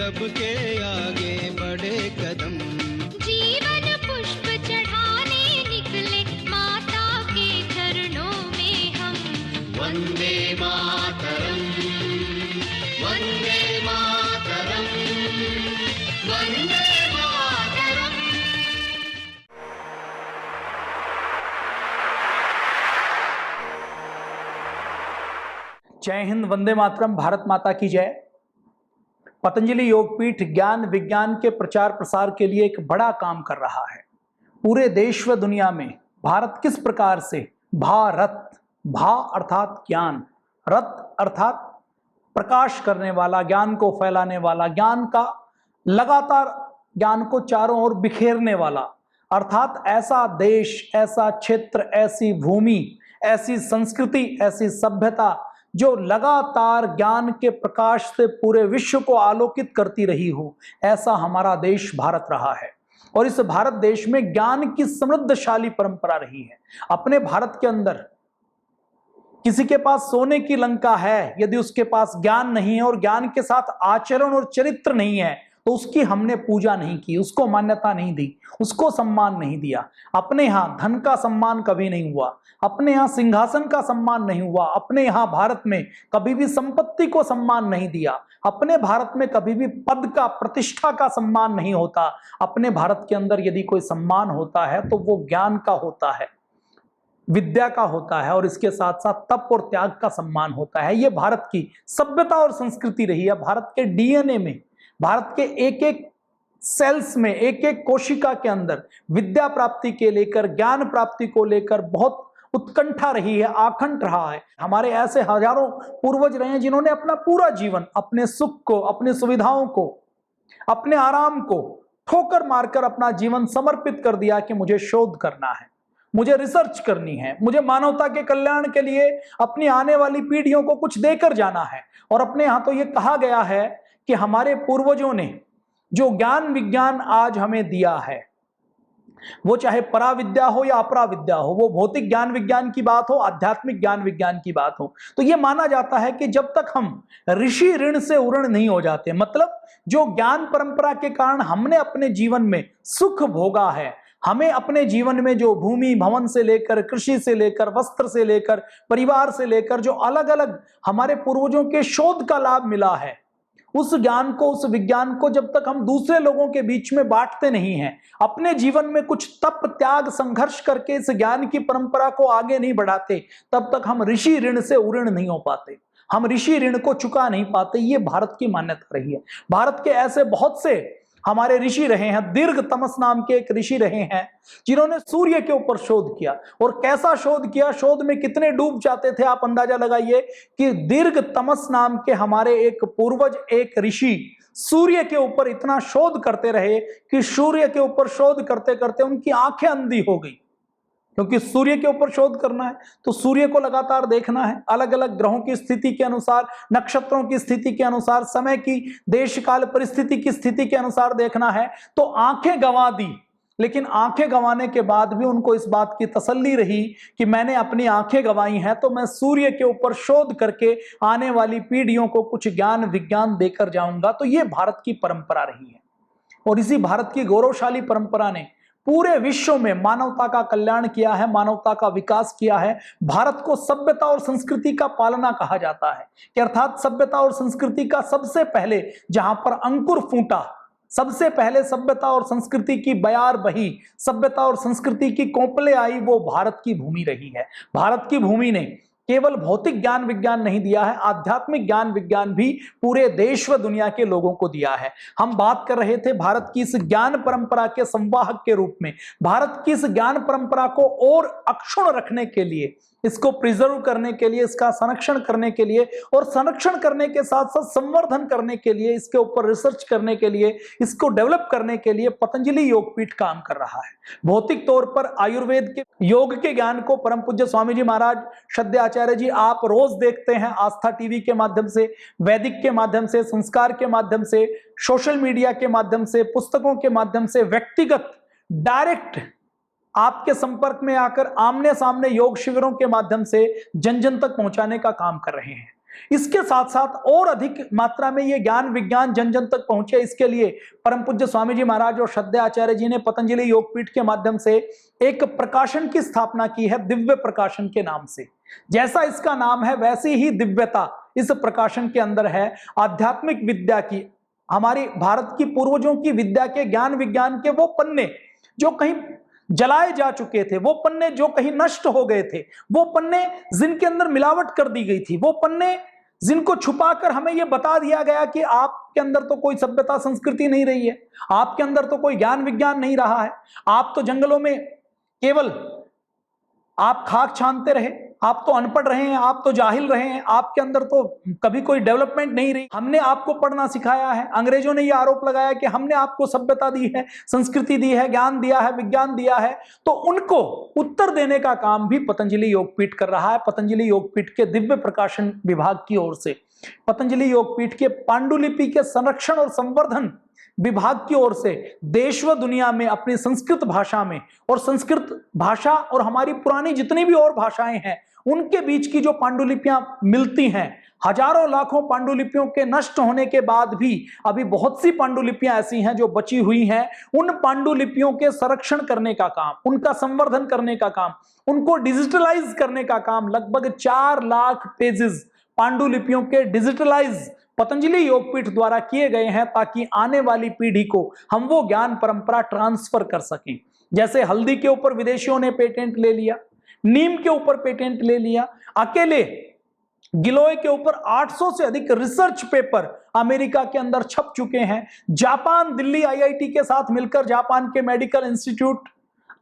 सबके आगे बढ़े कदम। जीवन पुष्प चढ़ाने निकले माता के चरणों में हम। वंदे मातरम, वंदे मातरम, वंदे मातरम। जय हिंद, वंदे मातरम, भारत माता की जय। पतंजलि योगपीठ ज्ञान विज्ञान के प्रचार प्रसार के लिए एक बड़ा काम कर रहा है। पूरे देश व दुनिया में भारत किस प्रकार से भारत, भा अर्थात ज्ञान, रत अर्थात प्रकाश करने वाला, ज्ञान को फैलाने वाला, ज्ञान का लगातार ज्ञान को चारों ओर बिखेरने वाला, अर्थात ऐसा देश, ऐसा क्षेत्र, ऐसी भूमि, ऐसी संस्कृति, ऐसी सभ्यता जो लगातार ज्ञान के प्रकाश से पूरे विश्व को आलोकित करती रही हो, ऐसा हमारा देश भारत रहा है। और इस भारत देश में ज्ञान की समृद्धशाली परंपरा रही है। अपने भारत के अंदर किसी के पास सोने की लंका है, यदि उसके पास ज्ञान नहीं है और ज्ञान के साथ आचरण और चरित्र नहीं है, तो उसकी हमने पूजा नहीं की, उसको मान्यता नहीं दी, उसको सम्मान नहीं दिया। अपने यहाँ धन का सम्मान कभी नहीं हुआ, अपने यहाँ सिंहासन का सम्मान नहीं हुआ, अपने यहाँ भारत में कभी भी संपत्ति को सम्मान नहीं दिया, अपने भारत में कभी भी पद का, प्रतिष्ठा का सम्मान नहीं होता। अपने भारत के अंदर यदि कोई सम्मान होता है तो वो ज्ञान का होता है, विद्या का होता है, और इसके साथ साथ तप और त्याग का सम्मान होता है। ये भारत की सभ्यता और संस्कृति रही है। भारत के डीएनए में, भारत के एक एक सेल्स में, एक एक कोशिका के अंदर विद्या प्राप्ति के लेकर, ज्ञान प्राप्ति को लेकर बहुत उत्कंठा रही है, आकंठ रहा है। हमारे ऐसे हजारों पूर्वज रहे हैं जिन्होंने अपना पूरा जीवन अपने सुख को, अपनी सुविधाओं को, अपने आराम को ठोकर मारकर अपना जीवन समर्पित कर दिया कि मुझे शोध करना है, मुझे रिसर्च करनी है, मुझे मानवता के कल्याण के लिए अपनी आने वाली पीढ़ियों को कुछ देकर जाना है। और अपने यहाँ तो ये कहा गया है कि हमारे पूर्वजों ने जो ज्ञान विज्ञान आज हमें दिया है, वो चाहे पराविद्या हो या अपराविद्या हो, वो भौतिक ज्ञान विज्ञान की बात हो, आध्यात्मिक ज्ञान विज्ञान की बात हो, तो ये माना जाता है कि जब तक हम ऋषि ऋण से उऋण नहीं हो जाते, मतलब जो ज्ञान परंपरा के कारण हमने अपने जीवन में सुख भोगा है, हमें अपने जीवन में जो भूमि भवन से लेकर, कृषि से लेकर, वस्त्र से लेकर, परिवार से लेकर जो अलग अलग हमारे पूर्वजों के शोध का लाभ मिला है, उस ज्ञान को, उस विज्ञान को जब तक हम दूसरे लोगों के बीच में बांटते नहीं हैं, अपने जीवन में कुछ तप त्याग संघर्ष करके इस ज्ञान की परंपरा को आगे नहीं बढ़ाते, तब तक हम ऋषि ऋण से उऋण नहीं हो पाते, हम ऋषि ऋण को चुका नहीं पाते। ये भारत की मान्यता रही है। भारत के ऐसे बहुत से हमारे ऋषि रहे हैं। दीर्घ तमस नाम के एक ऋषि रहे हैं जिन्होंने सूर्य के ऊपर शोध किया। और कैसा शोध किया, शोध में कितने डूब जाते थे आप अंदाजा लगाइए कि दीर्घ तमस नाम के हमारे एक पूर्वज, एक ऋषि सूर्य के ऊपर इतना शोध करते रहे कि सूर्य के ऊपर शोध करते करते उनकी आंखें अंधी हो गई। क्योंकि सूर्य के ऊपर शोध करना है तो सूर्य को लगातार देखना है, अलग अलग ग्रहों की स्थिति के अनुसार, नक्षत्रों की स्थिति के अनुसार, समय की, देश काल परिस्थिति की स्थिति के अनुसार देखना है। तो आंखें गंवा दी, लेकिन आंखें गंवाने के बाद भी उनको इस बात की तसल्ली रही कि मैंने अपनी आंखें गंवाई हैं तो मैं सूर्य के ऊपर शोध करके आने वाली पीढ़ियों को कुछ ज्ञान विज्ञान देकर जाऊंगा। तो ये भारत की परंपरा रही है। और इसी भारत की गौरवशाली परंपरा ने पूरे विश्व में मानवता का कल्याण किया है, मानवता का विकास किया है। भारत को सभ्यता और संस्कृति का पालना कहा जाता है कि अर्थात सभ्यता और संस्कृति का सबसे पहले जहां पर अंकुर फूटा, सबसे पहले सभ्यता और संस्कृति की बयार बही, सभ्यता और संस्कृति की कोंपले आई, वो भारत की भूमि रही है। भारत की भूमि ने केवल भौतिक ज्ञान विज्ञान नहीं दिया है, आध्यात्मिक ज्ञान विज्ञान भी पूरे देश व दुनिया के लोगों को दिया है। हम बात कर रहे थे भारत की इस ज्ञान परंपरा के संवाहक के रूप में। भारत की इस ज्ञान परंपरा को और अक्षुण्ण रखने के लिए, इसको प्रिजर्व करने के लिए, इसका संरक्षण करने के लिए, और संरक्षण करने के साथ साथ संवर्धन करने के लिए, इसके ऊपर रिसर्च करने के लिए, इसको डेवलप करने के लिए पतंजलि योगपीठ काम कर रहा है। भौतिक तौर पर आयुर्वेद के योग के ज्ञान को परम पूज्य स्वामी जी महाराज श्रद्धेय आचार्य जी आप रोज देखते हैं आस्था टीवी के माध्यम से, वैदिक के माध्यम से, संस्कार के माध्यम से, सोशल मीडिया के माध्यम से, पुस्तकों के माध्यम से, व्यक्तिगत डायरेक्ट आपके संपर्क में आकर आमने सामने योग शिविरों के माध्यम से जन जन तक पहुंचाने का काम कर रहे हैं। इसके साथ साथ और अधिक मात्रा में ये ज्ञान विज्ञान जन जन तक पहुंचे, इसके लिए परम पूज्य स्वामी जी महाराज और श्रद्धेय आचार्य जी ने पतंजलि योगपीठ के माध्यम से एक प्रकाशन की स्थापना की है, दिव्य प्रकाशन के नाम से। जैसा इसका नाम है वैसी ही दिव्यता इस प्रकाशन के अंदर है। आध्यात्मिक विद्या की, हमारी भारत की पूर्वजों की विद्या के, ज्ञान विज्ञान के वो पन्ने जो कहीं जलाए जा चुके थे, वो पन्ने जो कहीं नष्ट हो गए थे, वो पन्ने जिनके अंदर मिलावट कर दी गई थी, वो पन्ने जिनको छुपाकर हमें यह बता दिया गया कि आपके अंदर तो कोई सभ्यता संस्कृति नहीं रही है, आपके अंदर तो कोई ज्ञान विज्ञान नहीं रहा है, आप तो जंगलों में केवल आप खाक छानते रहे, आप तो अनपढ़ रहे हैं, आप तो जाहिल रहे हैं, आपके अंदर तो कभी कोई डेवलपमेंट नहीं रही, हमने आपको पढ़ना सिखाया है। अंग्रेजों ने यह आरोप लगाया कि हमने आपको सभ्यता दी है, संस्कृति दी है, ज्ञान दिया है, विज्ञान दिया है। तो उनको उत्तर देने का काम भी पतंजलि योगपीठ कर रहा है। पतंजलि योगपीठ के दिव्य प्रकाशन विभाग की ओर से, पतंजलि योगपीठ के पांडुलिपि के संरक्षण और संवर्धन विभाग की ओर से देश व दुनिया में अपनी संस्कृत भाषा में, और संस्कृत भाषा और हमारी पुरानी जितनी भी और भाषाएं हैं उनके बीच की जो पांडुलिपियां मिलती हैं, हजारों लाखों पांडुलिपियों के नष्ट होने के बाद भी अभी बहुत सी पांडुलिपियां ऐसी हैं जो बची हुई हैं। उन पांडुलिपियों के संरक्षण करने का काम, उनका संवर्धन करने का काम, उनको डिजिटलाइज करने का काम, लगभग 4 लाख पेजेस पांडुलिपियों के डिजिटलाइज पतंजलि योगपीठ द्वारा किए गए हैं, ताकि आने वाली पीढ़ी को हम वो ज्ञान परंपरा ट्रांसफर कर सकें। जैसे हल्दी के ऊपर विदेशियों ने पेटेंट ले लिया, नीम के ऊपर पेटेंट ले लिया, अकेले गिलोय के ऊपर 800 से अधिक रिसर्च पेपर अमेरिका के अंदर छप चुके हैं। जापान, दिल्ली आईआईटी के साथ मिलकर जापान के मेडिकल इंस्टीट्यूट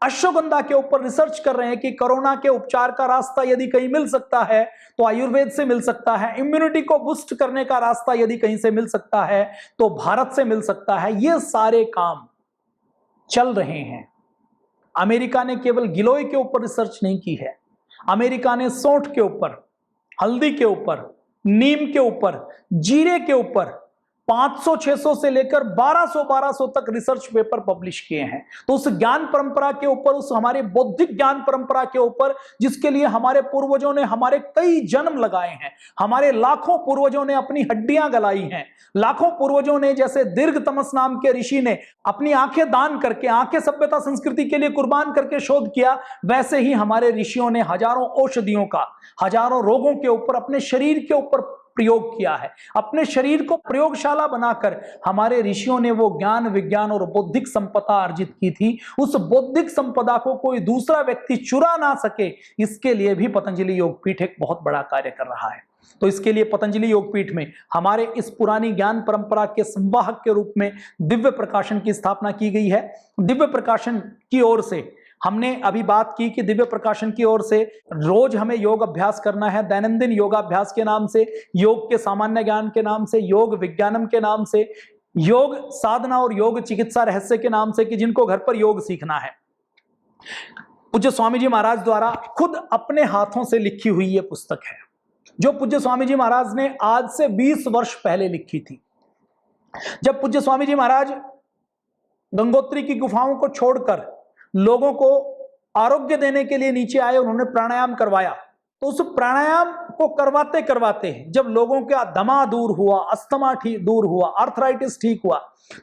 अश्वगंधा के ऊपर रिसर्च कर रहे हैं कि कोरोना के उपचार का रास्ता यदि कहीं मिल सकता है तो आयुर्वेद से मिल सकता है, इम्यूनिटी को बूस्ट करने का रास्ता यदि कहीं से मिल सकता है तो भारत से मिल सकता है। ये सारे काम चल रहे हैं। अमेरिका ने केवल गिलोय के ऊपर रिसर्च नहीं की है, अमेरिका ने सौंठ के ऊपर, हल्दी के ऊपर, नीम के ऊपर, जीरे के ऊपर 500-600 से लेकर 1200 तक रिसर्च पेपर पब्लिश किए हैं। तो उस ज्ञान परंपरा के ऊपर, उस हमारे बौद्धिक ज्ञान परंपरा के ऊपर, जिसके लिए हमारे पूर्वजों ने हमारे कई जन्म लगाए हैं, हमारे लाखों पूर्वजों ने अपनी हड्डियां गलाई हैं, लाखों पूर्वजों ने, जैसे दीर्घ तमस नाम के ऋषि ने अपनी आंखें दान करके, आंखें सभ्यता संस्कृति के लिए कुर्बान करके शोध किया, वैसे ही हमारे ऋषियों ने हजारों औषधियों का, हजारों रोगों के ऊपर, अपने शरीर के ऊपर प्रयोग किया है। अपने शरीर को प्रयोगशाला बनाकर हमारे ऋषियों ने वो ज्ञान विज्ञान और बौद्धिक संपदा अर्जित की थी। उस बौद्धिक संपदा को कोई दूसरा व्यक्ति चुरा ना सके, इसके लिए भी पतंजलि योगपीठ एक बहुत बड़ा कार्य कर रहा है। तो इसके लिए पतंजलि योगपीठ में हमारे इस पुरानी ज्ञान परंपरा के संवाहक के रूप में दिव्य प्रकाशन की स्थापना की गई है। दिव्य प्रकाशन की ओर से हमने अभी बात की कि दिव्य प्रकाशन की ओर से रोज हमें योग अभ्यास करना है, दैनंदिन योगाभ्यास के नाम से, योग के सामान्य ज्ञान के नाम से, योग विज्ञानम के नाम से, योग साधना और योग चिकित्सा रहस्य के नाम से, कि जिनको घर पर योग सीखना है। पूज्य स्वामी जी महाराज द्वारा खुद अपने हाथों से लिखी हुई ये पुस्तक है, जो पूज्य स्वामी जी महाराज ने आज से 20 वर्ष पहले लिखी थी। जब पूज्य स्वामी जी महाराज गंगोत्री की गुफाओं को छोड़कर लोगों को आरोग्य देने के लिए नीचे आए, उन्होंने प्राणायाम करवाया। तो उस प्राणायाम को करवाते करवाते जब लोगों का दमा दूर हुआ, अस्थमा ठीक दूर हुआ, आर्थराइटिस ठीक हुआ,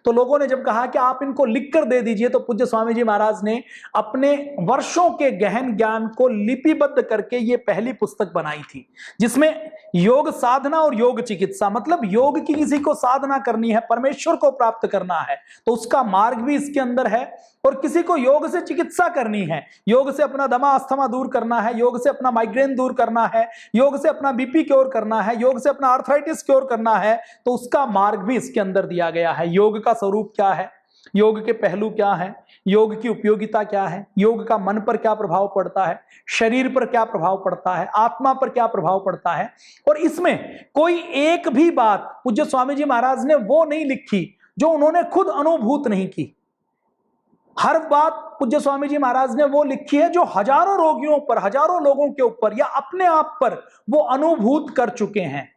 तो लोगों ने जब कहा कि आप इनको लिख कर दे दीजिए, तो पूज्य स्वामी जी महाराज ने अपने वर्षों के गहन ज्ञान को लिपिबद्ध करके ये पहली पुस्तक बनाई थी, जिसमें योग साधना और योग चिकित्सा, मतलब योग की किसी को साधना करनी है, परमेश्वर को प्राप्त करना है तो उसका मार्ग भी इसके अंदर है, और किसी को योग से चिकित्सा करनी है, योग से अपना दमा अस्थमा दूर करना है, योग से अपना माइग्रेन दूर करना है, योग से अपना बीपी क्योर करना है, योग से अपना आर्थराइटिस क्योर करना है, तो उसका मार्ग भी इसके अंदर दिया गया है। योग का स्वरूप क्या है, योग के पहलू क्या है, योग की उपयोगिता क्या है, योग का मन पर क्या प्रभाव पड़ता है, शरीर पर क्या प्रभाव पड़ता है, आत्मा पर क्या प्रभाव पड़ता है। और इसमें कोई एक भी बात पूज्य स्वामी जी महाराज ने वो नहीं लिखी जो उन्होंने खुद अनुभूत नहीं की। हर बात पूज्य स्वामी जी महाराज ने वो लिखी है जो हजारों रोगियों पर, हजारों लोगों के ऊपर या अपने आप पर वो अनुभूत कर चुके हैं,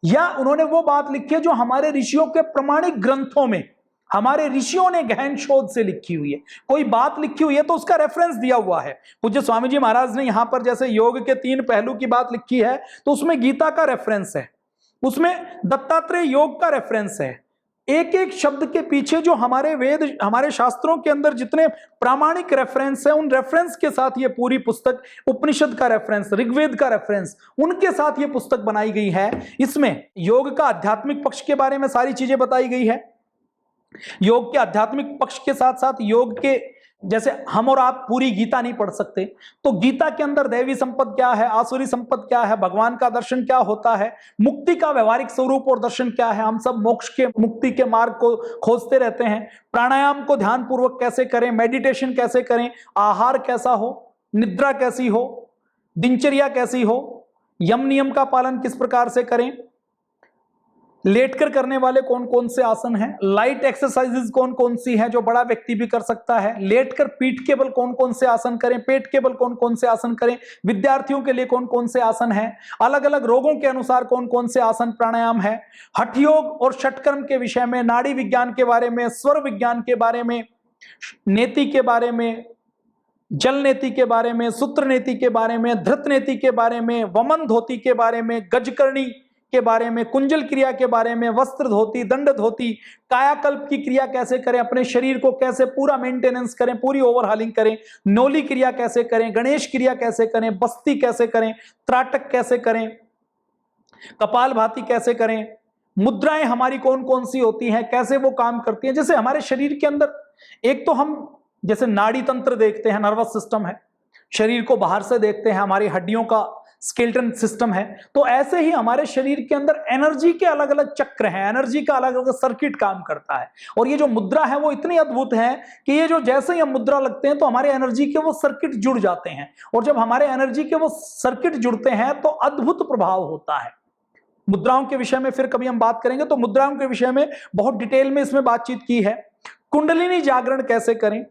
या उन्होंने वो बात लिखी है जो हमारे ऋषियों के प्रमाणिक ग्रंथों में हमारे ऋषियों ने गहन शोध से लिखी हुई है। कोई बात लिखी हुई है तो उसका रेफरेंस दिया हुआ है। पूज्य स्वामी जी महाराज ने यहां पर जैसे योग के 3 पहलू की बात लिखी है तो उसमें गीता का रेफरेंस है, उसमें दत्तात्रेय योग का रेफरेंस है। एक एक शब्द के पीछे जो हमारे वेद, हमारे शास्त्रों के अंदर जितने प्रामाणिक रेफरेंस है, उन रेफरेंस के साथ ये पूरी पुस्तक, उपनिषद का रेफरेंस, ऋग्वेद का रेफरेंस, उनके साथ ये पुस्तक बनाई गई है। इसमें योग का आध्यात्मिक पक्ष के बारे में सारी चीजें बताई गई है। योग के आध्यात्मिक पक्ष के साथ साथ योग के, जैसे हम और आप पूरी गीता नहीं पढ़ सकते, तो गीता के अंदर दैवी संपद क्या है, आसुरी संपद क्या है, भगवान का दर्शन क्या होता है, मुक्ति का व्यवहारिक स्वरूप और दर्शन क्या है, हम सब मोक्ष के, मुक्ति के मार्ग को खोजते रहते हैं। प्राणायाम को ध्यान पूर्वक कैसे करें, मेडिटेशन कैसे करें, आहार कैसा हो, निद्रा कैसी हो, दिनचर्या कैसी हो, यम नियम का पालन किस प्रकार से करें, लेटकर करने वाले कौन कौन से आसन हैं, लाइट एक्सरसाइजेज कौन कौन सी हैं जो बड़ा व्यक्ति भी कर सकता है, लेटकर पीठ के बल कौन कौन से आसन करें, पेट के बल कौन कौन से आसन करें, विद्यार्थियों के लिए कौन कौन से आसन हैं, अलग अलग रोगों के अनुसार कौन कौन से आसन प्राणायाम है, हठ योग और षटकर्म के विषय में, नाड़ी विज्ञान के बारे में, स्वर विज्ञान के बारे में, नेति के बारे में, जल नेति के बारे में, सूत्र नेति के बारे में, धृत नेति के बारे में, वमन धोती के बारे में, गजकर्णी के बारे में, कुंजल क्रिया के बारे में, वस्त्र धोती, दंड धोती, कायाकल्प की क्रिया कैसे करें, अपने शरीर को कैसे पूरा मेंटेनेंस करें, पूरी ओवरहालिंग करें, नौली क्रिया कैसे करें, गणेश क्रिया कैसे करें, बस्ती कैसे करें, त्राटक कैसे करें, कपालभाति कैसे करें, मुद्राएं हमारी कौन कौन सी होती हैं, कैसे वो काम करती हैं। जैसे हमारे शरीर के अंदर एक तो हम जैसे नाड़ी तंत्र देखते हैं, नर्वस सिस्टम है, शरीर को बाहर से देखते हैं, हमारी हड्डियों का स्केलेटन सिस्टम है, तो ऐसे ही हमारे शरीर के अंदर एनर्जी के अलग अलग चक्र हैं, एनर्जी का अलग अलग सर्किट काम करता है। और ये जो मुद्रा है वो इतनी अद्भुत है कि ये जो जैसे ही हम मुद्रा लगते हैं तो हमारे एनर्जी के वो सर्किट जुड़ जाते हैं, और जब हमारे एनर्जी के वो सर्किट जुड़ते हैं तो अद्भुत प्रभाव होता है। मुद्राओं के विषय में फिर कभी हम बात करेंगे, तो मुद्राओं के विषय में बहुत डिटेल में इसमें बातचीत की है। कुंडलिनी जागरण कैसे करें,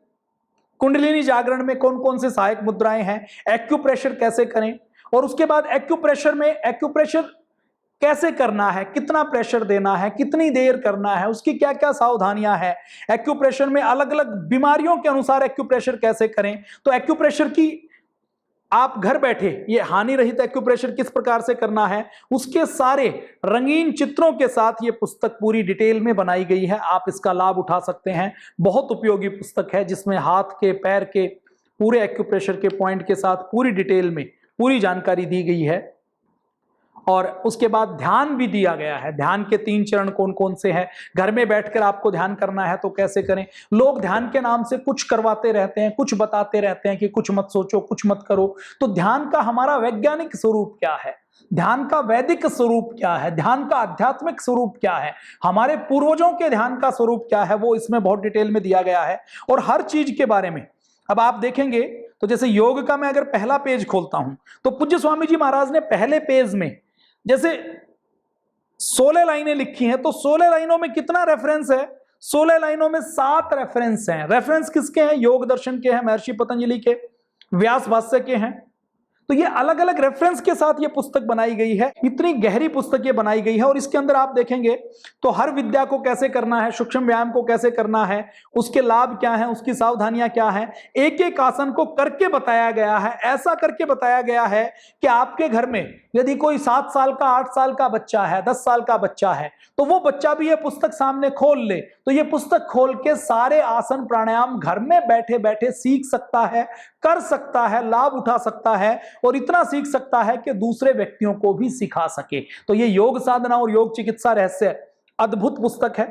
कुंडलिनी जागरण में कौन कौन से सहायक मुद्राएं हैं, एक्यूप्रेशर कैसे करें, और उसके बाद एक्यूप्रेशर में एक्यूप्रेशर कैसे करना है, कितना प्रेशर देना है, कितनी देर करना है, उसकी क्या क्या सावधानियां हैं, एक्यूप्रेशर में अलग अलग बीमारियों के अनुसार एक्यूप्रेशर कैसे करें। तो एक्यूप्रेशर की आप घर बैठे ये हानि रहित एक्यूप्रेशर किस प्रकार से करना है, उसके सारे रंगीन चित्रों के साथ ये पुस्तक पूरी डिटेल में बनाई गई है। आप इसका लाभ उठा सकते हैं। बहुत उपयोगी पुस्तक है जिसमें हाथ के, पैर के पूरे एक्यूप्रेशर के पॉइंट के साथ पूरी डिटेल में पूरी जानकारी दी गई है। और उसके बाद ध्यान भी दिया गया है। ध्यान के 3 चरण कौन कौन से हैं, घर में बैठकर आपको ध्यान करना है तो कैसे करें। लोग ध्यान के नाम से कुछ करवाते रहते हैं, कुछ बताते रहते हैं कि कुछ मत सोचो, कुछ मत करो। तो ध्यान का हमारा वैज्ञानिक स्वरूप क्या है, ध्यान का वैदिक स्वरूप क्या है, ध्यान का आध्यात्मिक स्वरूप क्या है, हमारे पूर्वजों के ध्यान का स्वरूप क्या है, वो इसमें बहुत डिटेल में दिया गया है। और हर चीज के बारे में अब आप देखेंगे तो जैसे योग का मैं अगर पहला पेज खोलता हूं तो पूज्य स्वामी जी महाराज ने पहले पेज में जैसे 16 लाइनें लिखी हैं, तो 16 लाइनों में कितना रेफरेंस है, 16 लाइनों में 7 रेफरेंस हैं। रेफरेंस किसके हैं, योग दर्शन के हैं, महर्षि पतंजलि के, व्यास भाष्य के हैं। तो ये अलग अलग रेफरेंस के साथ ये पुस्तक बनाई गई है। इतनी गहरी पुस्तक ये बनाई गई है। और इसके अंदर आप देखेंगे तो हर विद्या को कैसे करना है, सूक्ष्म व्यायाम को कैसे करना है, उसके लाभ क्या हैं, उसकी सावधानियां क्या हैं, एक एक आसन को करके बताया गया है। ऐसा करके बताया गया है कि आपके घर में यदि कोई 7 साल का, 8 साल का बच्चा है, 10 साल का बच्चा है, तो वो बच्चा भी ये पुस्तक सामने खोल ले तो ये पुस्तक खोल के सारे आसन प्राणायाम घर में बैठे बैठे सीख सकता है, कर सकता है, लाभ उठा सकता है, और इतना सीख सकता है कि दूसरे व्यक्तियों को भी सिखा सके। तो ये योग साधना और योग चिकित्सा रहस्य अद्भुत पुस्तक है।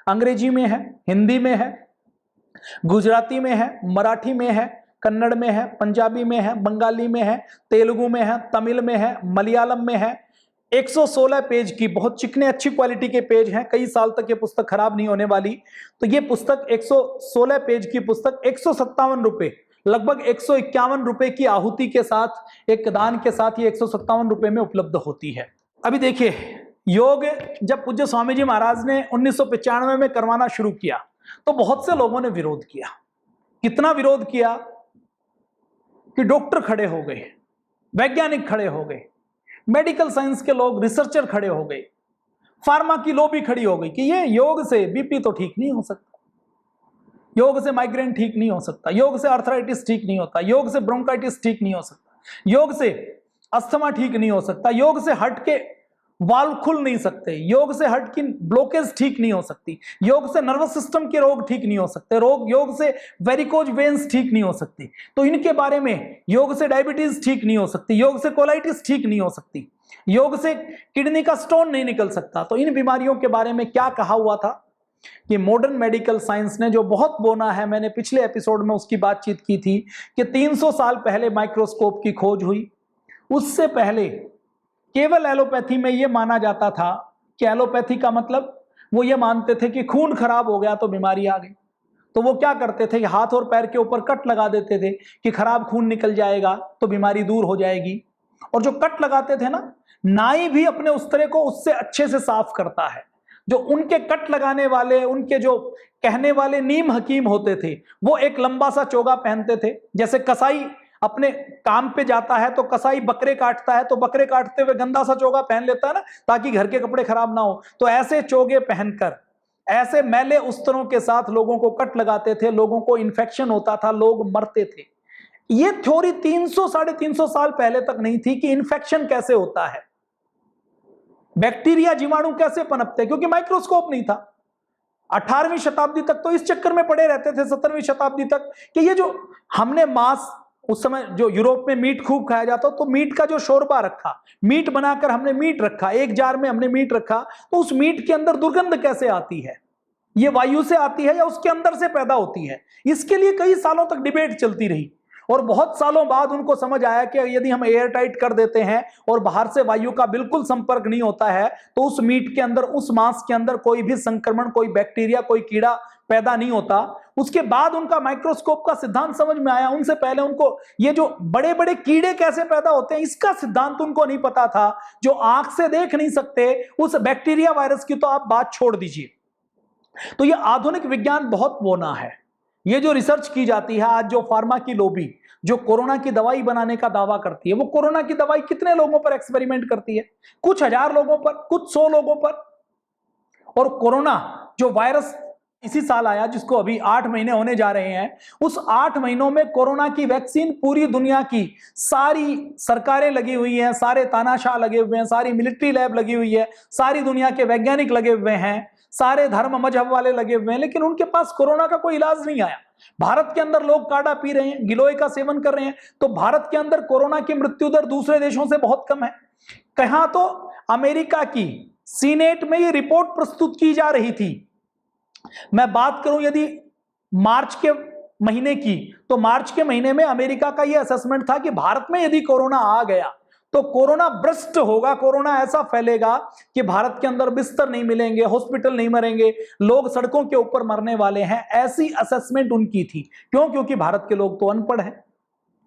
अंग्रेजी में है, हिंदी में है, गुजराती में है, मराठी में है, कन्नड़ में है, पंजाबी में है, बंगाली में है, तेलुगु में है, तमिल में है, मलयालम में है। 116 पेज की बहुत चिकने अच्छी क्वालिटी के पेज हैं, कई साल तक ये पुस्तक खराब नहीं होने वाली। तो ये पुस्तक 116 पेज की पुस्तक 157 रुपए, लगभग 151 रुपए की आहुति के साथ, एक दान के साथ ये 157 रुपए में उपलब्ध होती है। अभी देखिए, योग जब पूज्य स्वामी जी महाराज ने 1995 में करवाना शुरू किया तो बहुत से लोगों ने विरोध किया। कितना विरोध किया कि डॉक्टर खड़े हो गए, वैज्ञानिक खड़े हो गए, मेडिकल साइंस के लोग, रिसर्चर खड़े हो गए, फार्मा की लॉबी खड़ी हो गई कि ये योग से बीपी तो ठीक नहीं हो सकता, योग से माइग्रेन ठीक नहीं हो सकता, योग से आर्थराइटिस ठीक नहीं होता, योग से ब्रोंकाइटिस ठीक नहीं हो सकता, योग से अस्थमा ठीक नहीं हो सकता, योग से हार्ट के वाल्व खुल नहीं सकते, योग से हार्ट की ब्लॉकेज ठीक नहीं हो सकती, योग से नर्वस सिस्टम के रोग ठीक नहीं हो सकते, योग से वेरिकोज वेन्स ठीक नहीं हो सकती, तो इनके बारे में योग से डायबिटीज ठीक नहीं हो सकती, योग से कोलाइटिस ठीक नहीं हो सकती, योग से किडनी का स्टोन नहीं निकल सकता। तो इन बीमारियों के बारे में क्या कहा हुआ था कि मॉडर्न मेडिकल साइंस ने जो बहुत बोना है, मैंने पिछले एपिसोड में उसकी बातचीत की थी कि 300 साल पहले माइक्रोस्कोप की खोज हुई। उससे पहले केवल एलोपैथी में यह माना जाता था कि एलोपैथी का मतलब वो ये मानते थे कि खून खराब हो गया तो बीमारी आ गई, तो वो क्या करते थे कि हाथ और पैर के ऊपर कट लगा देते थे कि खराब खून निकल जाएगा तो बीमारी दूर हो जाएगी। और जो कट लगाते थे ना, नाई भी अपने उस्तरे को उससे अच्छे से साफ करता है। जो उनके कट लगाने वाले, उनके जो कहने वाले नीम हकीम होते थे, वो एक लंबा सा चोगा पहनते थे। जैसे कसाई अपने काम पे जाता है तो कसाई बकरे काटता है, तो बकरे काटते हुए गंदा सा चोगा पहन लेता है ना, ताकि घर के कपड़े खराब ना हो। तो ऐसे चोगे पहनकर, ऐसे मैले उस्तरों के साथ लोगों को कट लगाते थे, लोगों को इन्फेक्शन होता था, लोग मरते थे। ये थ्योरी 300-350 साल पहले तक नहीं थी कि इन्फेक्शन कैसे होता है, बैक्टीरिया जीवाणु कैसे पनपते, क्योंकि माइक्रोस्कोप नहीं था। 18वीं शताब्दी तक तो इस चक्कर में पड़े रहते थे, 17वीं शताब्दी तक, कि ये जो हमने मांस, उस समय जो यूरोप में मीट खूब खाया जाता, तो मीट का जो शोरबा रखा, मीट बनाकर हमने मीट रखा, एक जार में हमने मीट रखा, तो उस मीट के अंदर दुर्गंध कैसे आती है, ये वायु से आती है या उसके अंदर से पैदा होती है? इसके लिए कई सालों तक डिबेट चलती रही। और बहुत सालों बाद उनको समझ आया कि यदि हम एयर टाइट कर देते हैं और बाहर से वायु का बिल्कुल संपर्क नहीं होता है, तो उस मीट के अंदर, उस मांस के अंदर कोई भी संक्रमण, कोई बैक्टीरिया, कोई कीड़ा पैदा नहीं होता। उसके बाद उनका माइक्रोस्कोप का सिद्धांत समझ में आया। उनसे पहले उनको ये जो बड़े बड़े कीड़े कैसे पैदा होते हैं, इसका सिद्धांत उनको नहीं पता था। जो आंख से देख नहीं सकते, उस बैक्टीरिया वायरस की तो आप बात छोड़ दीजिए। तो ये आधुनिक विज्ञान बहुत बोना है। ये जो रिसर्च की जाती है आज, जो फार्मा की लॉबी जो कोरोना की दवाई बनाने का दावा करती है, वो कोरोना की दवाई कितने लोगों पर एक्सपेरिमेंट करती है? कुछ हजार लोगों पर, कुछ 100 लोगों पर। और कोरोना जो वायरस इसी साल आया, जिसको अभी 8 महीने होने जा रहे हैं, उस 8 महीनों में कोरोना की वैक्सीन पूरी दुनिया की सारी सरकारें लगी हुई हैं, सारे तानाशाह लगे हुए हैं, सारी मिलिट्री लैब लगी हुई है, सारी दुनिया के वैज्ञानिक लगे हुए हैं, सारे धर्म मजहब वाले लगे हुए हैं, लेकिन उनके पास कोरोना का कोई इलाज नहीं आया। भारत के अंदर लोग काढ़ा पी रहे हैं, गिलोय का सेवन कर रहे हैं, तो भारत के अंदर कोरोना की मृत्यु दर दूसरे देशों से बहुत कम है। कहां तो अमेरिका की सीनेट में ये रिपोर्ट प्रस्तुत की जा रही थी। मैं बात करूं यदि मार्च के महीने की, तो मार्च के महीने में अमेरिका का यह असेसमेंट था कि भारत में यदि कोरोना आ गया तो कोरोना ब्रस्ट होगा, कोरोना ऐसा फैलेगा कि भारत के अंदर बिस्तर नहीं मिलेंगे, हॉस्पिटल नहीं मरेंगे, लोग सड़कों के ऊपर मरने वाले हैं। ऐसी असेसमेंट उनकी थी। क्यों? क्योंकि भारत के लोग तो अनपढ़ हैं,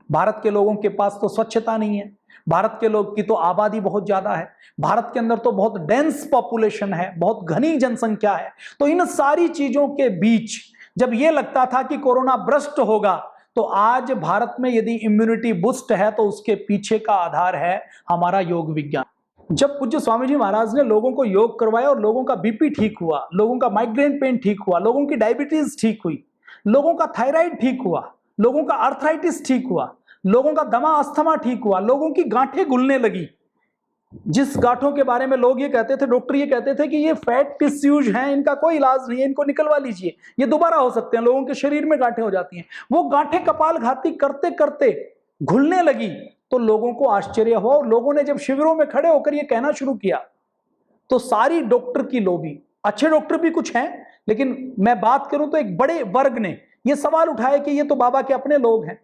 भारत के लोगों के पास तो स्वच्छता नहीं है, भारत के लोग की तो आबादी बहुत ज्यादा है, भारत के अंदर तो बहुत डेंस पॉपुलेशन है, बहुत घनी जनसंख्या है। तो इन सारी चीजों के बीच जब यह लगता था कि कोरोना ब्रस्ट होगा, तो आज भारत में यदि इम्यूनिटी बूस्ट है तो उसके पीछे का आधार है हमारा योग विज्ञान। जब पूज्य स्वामी जी महाराज ने लोगों को योग करवाया और लोगों का बीपी ठीक हुआ, लोगों का माइग्रेन पेन ठीक हुआ, लोगों की डायबिटीज ठीक हुई, लोगों का थायराइड ठीक हुआ, लोगों का आर्थराइटिस ठीक हुआ, लोगों का दमा अस्थमा ठीक हुआ, लोगों की गांठें घुलने लगी। जिस गांठों के बारे में लोग ये कहते थे, डॉक्टर ये कहते थे कि ये फैट टिश्यूज हैं, इनका कोई इलाज नहीं है, इनको निकलवा लीजिए, ये दोबारा हो सकते हैं, लोगों के शरीर में गांठें हो जाती हैं, वो गांठें कपालघाती करते करते घुलने लगी। तो लोगों को आश्चर्य हुआ और लोगों ने जब शिविरों में खड़े होकर ये कहना शुरू किया, तो सारी डॉक्टर की लॉबी, अच्छे डॉक्टर भी कुछ हैं, लेकिन मैं बात करूं तो एक बड़े वर्ग ने यह सवाल उठाया कि ये तो बाबा के अपने लोग हैं,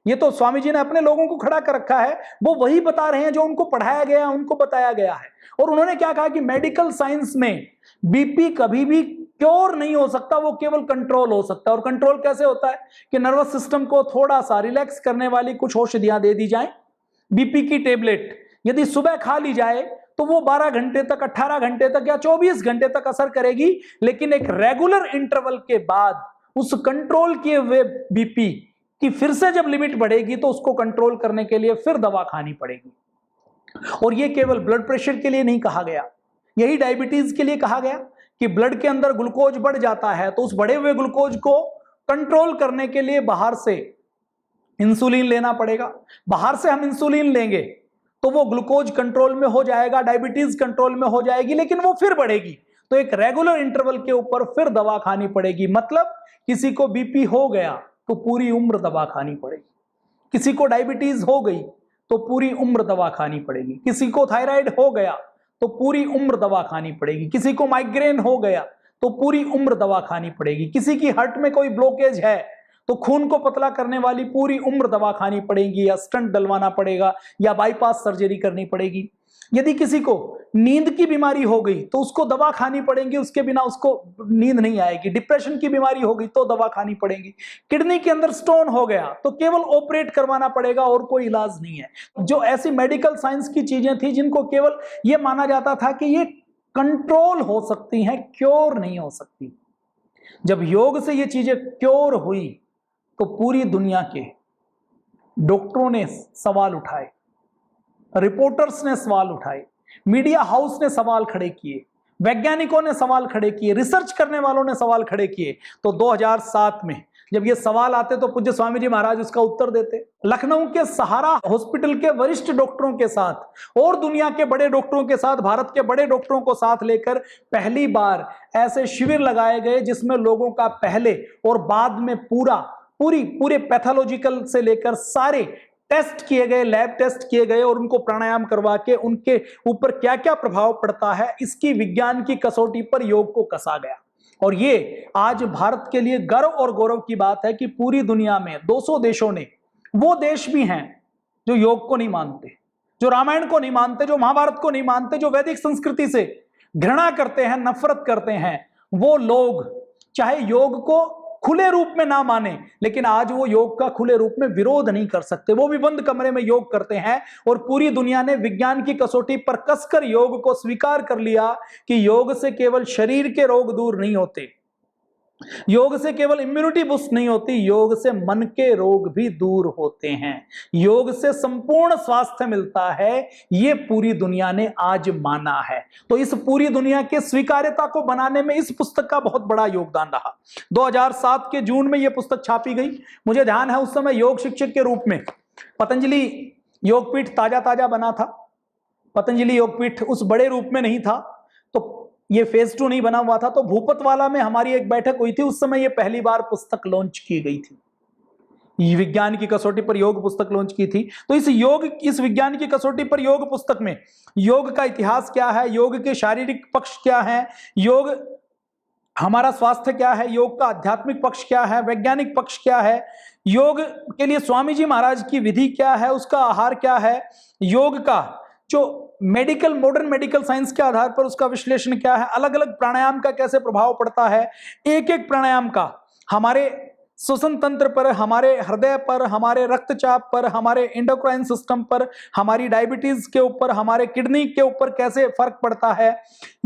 ये तो स्वामी जी ने अपने लोगों को खड़ा कर रखा है, वो वही बता रहे हैं जो उनको पढ़ाया गया, उनको बताया गया है। और उन्होंने क्या कहा कि मेडिकल साइंस में बीपी कभी भी क्योर नहीं हो सकता, वो केवल कंट्रोल हो सकता है। और कंट्रोल कैसे होता है कि नर्वस सिस्टम को थोड़ा सा रिलैक्स करने वाली कुछ औषधियां दे दी जाए। बीपी की टेबलेट यदि सुबह खा ली जाए तो वो 12 घंटे तक, 18 घंटे तक या 24 घंटे तक असर करेगी, लेकिन एक रेगुलर इंटरवल के बाद उस कंट्रोल किए हुए बीपी कि फिर से जब लिमिट बढ़ेगी तो उसको कंट्रोल करने के लिए फिर दवा खानी पड़ेगी। और ये केवल ब्लड प्रेशर के लिए नहीं कहा गया, यही डायबिटीज के लिए कहा गया कि ब्लड के अंदर ग्लूकोज बढ़ जाता है, तो उस बढ़े हुए ग्लूकोज को कंट्रोल करने के लिए बाहर से इंसुलिन लेना पड़ेगा। बाहर से हम इंसुलिन लेंगे तो वो ग्लूकोज कंट्रोल में हो जाएगा, डायबिटीज कंट्रोल में हो जाएगी, लेकिन वो फिर बढ़ेगी तो एक रेगुलर इंटरवल के ऊपर फिर दवा खानी पड़ेगी। मतलब किसी को बीपी हो गया तो पूरी उम्र दवा खानी पड़ेगी, किसी को डायबिटीज हो गई तो पूरी उम्र दवा खानी पड़ेगी, किसी को थायराइड हो गया तो पूरी उम्र दवा खानी पड़ेगी, किसी को माइग्रेन हो गया तो पूरी उम्र दवा खानी पड़ेगी, किसी की हार्ट में कोई ब्लॉकेज है तो खून को पतला करने वाली पूरी उम्र दवा खानी पड़ेगी, या स्टंट डलवाना पड़ेगा, या बाईपास सर्जरी करनी पड़ेगी। यदि किसी को नींद की बीमारी हो गई तो उसको दवा खानी पड़ेगी, उसके बिना उसको नींद नहीं आएगी। डिप्रेशन की बीमारी हो गई तो दवा खानी पड़ेगी। किडनी के अंदर स्टोन हो गया तो केवल ऑपरेट करवाना पड़ेगा और कोई इलाज नहीं है। जो ऐसी मेडिकल साइंस की चीजें थी जिनको केवल यह माना जाता था कि ये कंट्रोल हो सकती हैं, क्योर नहीं हो सकती, जब योग से ये चीजें क्योर हुई तो पूरी दुनिया के डॉक्टरों ने सवाल उठाए, रिपोर्टर्स ने सवाल उठाए, मीडिया हाउस ने सवाल खड़े किए, वैज्ञानिकों ने सवाल खड़े किए, रिसर्च करने वालों ने सवाल खड़े किए। तो 2007 में जब ये सवाल आते तो पूज्य स्वामी जी महाराज उसका उत्तर देते। लखनऊ के सहारा हॉस्पिटल के वरिष्ठ डॉक्टरों के साथ और दुनिया के बड़े डॉक्टरों के साथ, भारत के बड़े डॉक्टरों को साथ लेकर पहली बार ऐसे शिविर लगाए गए जिसमें लोगों का पहले और बाद में पूरे पैथोलॉजिकल से लेकर सारे टेस्ट किए गए, लैब टेस्ट किए गए और उनको प्राणायाम करवा के उनके ऊपर क्या क्या प्रभाव पड़ता है इसकी विज्ञान की कसौटी पर योग को कसा गया। और ये आज भारत के लिए गर्व और गौरव की बात है कि पूरी दुनिया में 200 देशों ने, वो देश भी हैं जो योग को नहीं मानते, जो रामायण को नहीं मानते, जो महाभारत को नहीं मानते, जो वैदिक संस्कृति से घृणा करते हैं, नफरत करते हैं, वो लोग चाहे योग को खुले रूप में ना माने लेकिन आज वो योग का खुले रूप में विरोध नहीं कर सकते। वो भी बंद कमरे में योग करते हैं और पूरी दुनिया ने विज्ञान की कसौटी पर कसकर योग को स्वीकार कर लिया कि योग से केवल शरीर के रोग दूर नहीं होते, योग से केवल इम्यूनिटी बूस्ट नहीं होती, योग से मन के रोग भी दूर होते हैं, योग से संपूर्ण स्वास्थ्य मिलता है। ये पूरी दुनिया ने आज माना है। तो इस पूरी दुनिया के स्वीकार्यता को बनाने में इस पुस्तक का बहुत बड़ा योगदान रहा। 2007 के जून में यह पुस्तक छापी गई। मुझे ध्यान है उस समय योग शिक्षक के रूप में पतंजलि योगपीठ ताजा बना था। पतंजलि योगपीठ उस बड़े रूप में नहीं था, तो ये फेज 2 नहीं बना हुआ था। तो भूपतवाला में हमारी एक बैठक हुई थी, उस समय ये पहली बार पुस्तक लॉन्च की गई थी। विज्ञान की कसौटी पर योग पुस्तक लॉन्च की थी। तो इस विज्ञान की कसौटी पर योग पुस्तक में योग का इतिहास क्या है, योग के शारीरिक पक्ष क्या है, योग हमारा स्वास्थ्य क्या है, योग का आध्यात्मिक पक्ष क्या है, वैज्ञानिक पक्ष क्या है, योग के लिए स्वामी जी महाराज की विधि क्या है, उसका आहार क्या है, योग का जो मॉडर्न मेडिकल साइंस के आधार पर उसका विश्लेषण क्या है, अलग अलग प्राणायाम का कैसे प्रभाव पड़ता है, एक एक प्राणायाम का हमारे श्वसन तंत्र पर, हमारे हृदय पर, हमारे रक्तचाप पर, हमारे एंडोक्राइन सिस्टम पर, हमारी डायबिटीज के ऊपर, हमारे किडनी के ऊपर कैसे फर्क पड़ता है,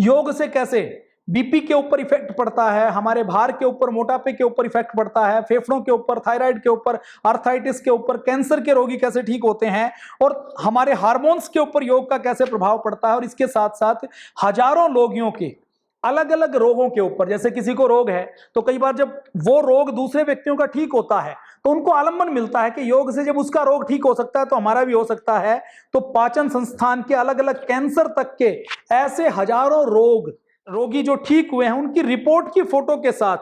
योग से कैसे बीपी के ऊपर इफेक्ट पड़ता है, हमारे भार के ऊपर, मोटापे के ऊपर इफेक्ट पड़ता है, फेफड़ों के ऊपर, थायराइड के ऊपर, आर्थराइटिस के ऊपर, कैंसर के रोगी कैसे ठीक होते हैं, और हमारे हार्मोन्स के ऊपर योग का कैसे प्रभाव पड़ता है। और इसके साथ साथ हजारों रोगियों के अलग अलग रोगों के ऊपर, जैसे किसी को रोग है तो कई बार जब वो रोग दूसरे व्यक्तियों का ठीक होता है तो उनको आलम्बन मिलता है कि योग से जब उसका रोग ठीक हो सकता है तो हमारा भी हो सकता है। तो पाचन संस्थान के अलग अलग कैंसर तक के ऐसे हजारों रोगी जो ठीक हुए हैं उनकी रिपोर्ट की फोटो के साथ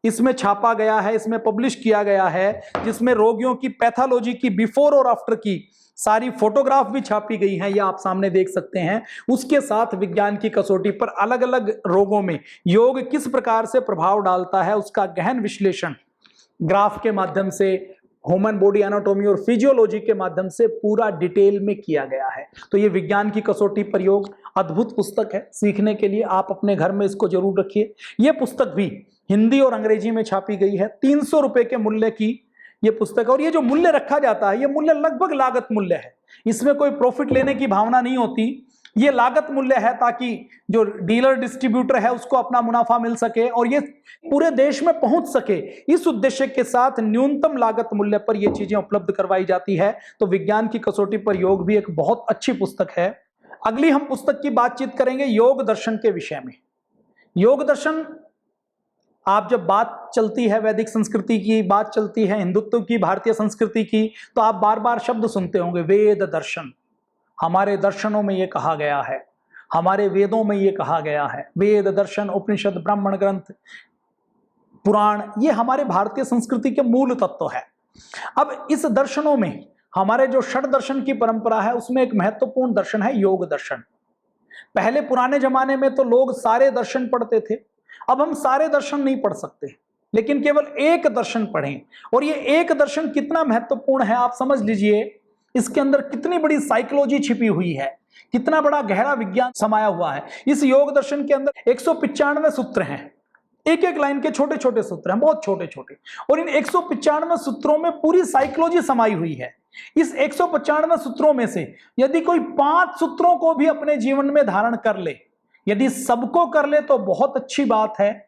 इसमें छापा गया है, इसमें पब्लिश किया गया है, जिसमें रोगियों की पैथोलॉजी की बिफोर और आफ्टर की सारी फोटोग्राफ भी छापी गई हैं, ये आप सामने देख सकते हैं। उसके साथ विज्ञान की कसौटी पर अलग अलग रोगों में योग किस प्रकार से प्रभाव डालता है उसका गहन विश्लेषण ग्राफ के माध्यम से, ह्यूमन बॉडी एनाटॉमी और फिजियोलॉजी के माध्यम से पूरा डिटेल में किया गया है। तो ये विज्ञान की कसौटी पर योग अद्भुत पुस्तक है, सीखने के लिए आप अपने घर में इसको जरूर रखिए। यह पुस्तक भी हिंदी और अंग्रेजी में छापी गई है। 300 रुपए के मूल्य की ये पुस्तक, और ये जो मूल्य रखा जाता है ये मूल्य लगभग लागत मूल्य है, इसमें कोई प्रॉफिट लेने की भावना नहीं होती। ये लागत मूल्य है ताकि जो डीलर डिस्ट्रीब्यूटर है उसको अपना मुनाफा मिल सके और ये पूरे देश में पहुंच सके, इस उद्देश्य के साथ न्यूनतम लागत मूल्य पर ये चीजें उपलब्ध करवाई जाती है। तो विज्ञान की कसौटी पर योग भी एक बहुत अच्छी पुस्तक है। अगली हम पुस्तक की बातचीत करेंगे योग दर्शन के विषय में। योग दर्शन, आप जब बात चलती है वैदिक संस्कृति की, बात चलती है हिंदुत्व की, भारतीय संस्कृति की, तो आप बार बार शब्द सुनते होंगे वेद दर्शन। हमारे दर्शनों में ये कहा गया है, हमारे वेदों में ये कहा गया है। वेद, दर्शन, उपनिषद, ब्राह्मण ग्रंथ, पुराण, ये हमारे भारतीय संस्कृति के मूल तत्व है। अब इस दर्शनों में हमारे जो षड दर्शन की परंपरा है, उसमें एक महत्वपूर्ण दर्शन है योग दर्शन। पहले पुराने जमाने में तो लोग सारे दर्शन पढ़ते थे, अब हम सारे दर्शन नहीं पढ़ सकते, लेकिन केवल एक दर्शन पढ़ें। और ये एक दर्शन कितना महत्वपूर्ण है आप समझ लीजिए, इसके अंदर कितनी बड़ी साइकोलॉजी छिपी हुई है, कितना बड़ा गहरा विज्ञान समाया हुआ है। इस योग दर्शन के अंदर 195 सूत्र हैं, एक एक लाइन के छोटे छोटे सूत्र हैं, बहुत छोटे छोटे, और इन 195 सूत्रों में पूरी साइकोलॉजी समाई हुई है। इस 195 सूत्रों में से यदि कोई 5 सूत्रों को भी अपने जीवन में धारण कर ले, यदि सबको कर ले तो बहुत अच्छी बात है।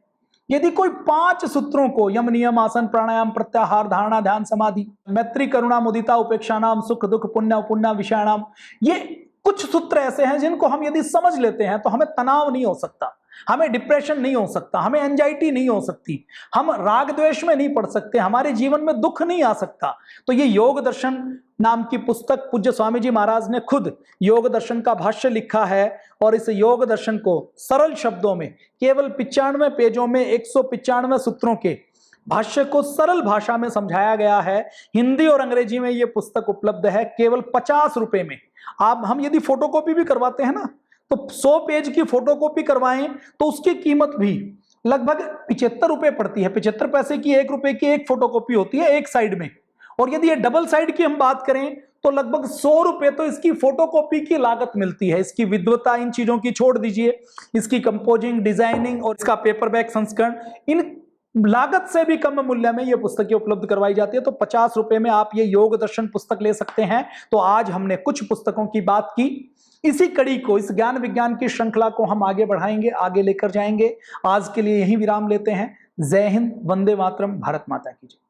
यदि कोई 5 सूत्रों को, यम, नियम, आसन, प्राणायाम, प्रत्याहार, धारणा, ध्यान, समाधि, मैत्री, करुणा, मुदिता, उपेक्षा नाम, सुख दुख, पुण्य उपुण्य, विषयाणाम, ये कुछ सूत्र ऐसे हैं जिनको हम यदि समझ लेते हैं तो हमें तनाव नहीं हो सकता, हमें डिप्रेशन नहीं हो सकता, हमें एंजाइटी नहीं हो सकती, हम राग द्वेष में नहीं पड़ सकते, हमारे जीवन में दुख नहीं आ सकता। तो ये योग दर्शन नाम की पुस्तक पूज्य स्वामी जी महाराज ने खुद योग दर्शन का भाष्य लिखा है, और इस योग दर्शन को सरल शब्दों में केवल 95 पेजों में 195 सूत्रों के भाष्य को सरल भाषा में समझाया गया है। हिंदी और अंग्रेजी में ये पुस्तक उपलब्ध है केवल 50 रुपए में। आप हम यदि फोटोकॉपी भी करवाते हैं ना, तो 100 पेज की फोटोकॉपी करवाएं तो उसकी कीमत भी लगभग 75 रुपए पड़ती है। 75 पैसे की 1 रुपए की एक फोटोकॉपी होती है एक साइड में, और यदि ये डबल साइड की हम बात करें तो लगभग 100 रुपए तो इसकी फोटोकॉपी की लागत मिलती है। इसकी विद्वता, इन चीजों की छोड़ दीजिए, इसकी कंपोजिंग, डिजाइनिंग और इसका पेपरबैक संस्करण, इन लागत से भी कम मूल्य में ये पुस्तकें उपलब्ध करवाई जाती है। तो 50 रुपए में आप ये योग दर्शन पुस्तक ले सकते हैं। तो आज हमने कुछ पुस्तकों की बात की, इसी कड़ी को, इस ज्ञान विज्ञान की श्रृंखला को हम आगे बढ़ाएंगे, आगे लेकर जाएंगे। आज के लिए यही विराम लेते हैं। जय हिंद, वंदे मातरम, भारत माता की जय।